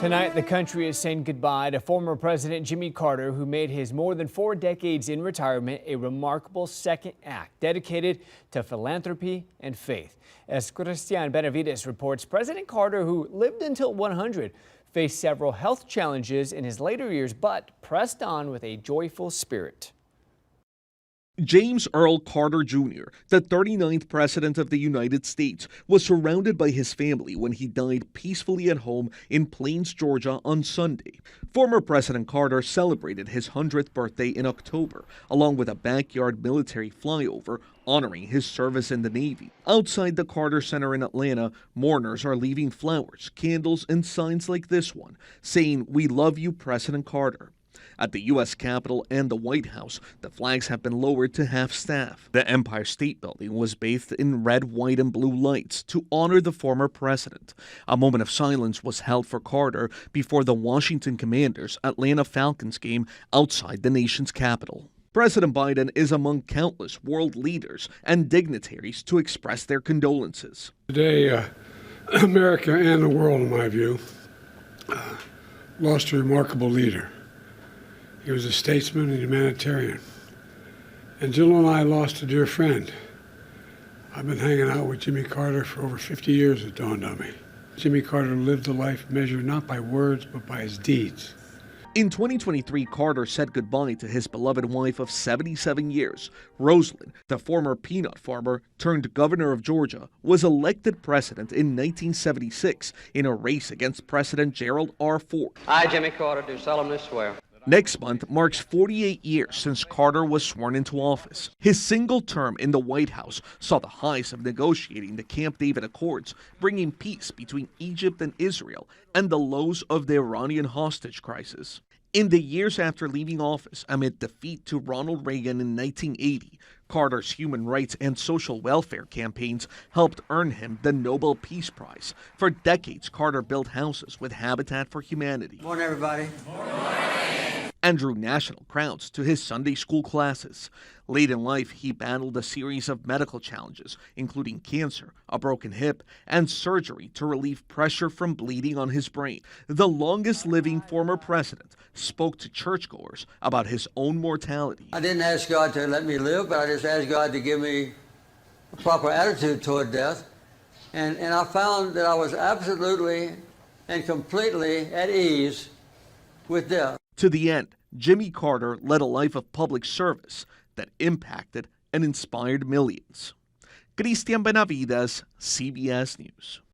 Tonight, the country is saying goodbye to former President Jimmy Carter, who made his more than 4 decades in retirement a remarkable second act dedicated to philanthropy and faith. As Christian Benavides reports, President Carter, who lived until 100, faced several health challenges in his later years, but pressed on with a joyful spirit. James Earl Carter Jr., the 39th President of the United States, was surrounded by his family when he died peacefully at home in Plains, Georgia on Sunday. Former President Carter celebrated his 100th birthday in October, along with a backyard military flyover honoring his service in the Navy. Outside the Carter Center in Atlanta, mourners are leaving flowers, candles, and signs like this one, saying, "We love you, President Carter." At the U.S. Capitol and the White House, the flags have been lowered to half-staff. The Empire State Building was bathed in red, white, and blue lights to honor the former president. A moment of silence was held for Carter before the Washington Commanders' Atlanta Falcons game outside the nation's capital. President Biden is among countless world leaders and dignitaries to express their condolences. Today, America and the world, in my view, lost a remarkable leader. He was a statesman and humanitarian. And Jill and I lost a dear friend. I've been hanging out with Jimmy Carter for over 50 years, it dawned on me. Jimmy Carter lived a life measured not by words, but by his deeds. In 2023, Carter said goodbye to his beloved wife of 77 years. Rosalynn, the former peanut farmer turned governor of Georgia, was elected president in 1976 in a race against President Gerald R. Ford. I, Jimmy Carter, do solemnly swear. Next month marks 48 years since Carter was sworn into office. His single term in the White House saw the highs of negotiating the Camp David Accords, bringing peace between Egypt and Israel, and the lows of the Iranian hostage crisis. In the years after leaving office amid defeat to Ronald Reagan in 1980, Carter's human rights and social welfare campaigns helped earn him the Nobel Peace Prize. For decades, Carter built houses with Habitat for Humanity. Morning, everybody. And drew national crowds to his Sunday school classes. Late in life, he battled a series of medical challenges, including cancer, a broken hip, and surgery to relieve pressure from bleeding on his brain. The longest-living former president spoke to churchgoers about his own mortality. I didn't ask God to let me live, but I just asked God to give me a proper attitude toward death. And I found that I was absolutely and completely at ease with death. To the end, Jimmy Carter led a life of public service that impacted and inspired millions. Christian Benavides, CBS News.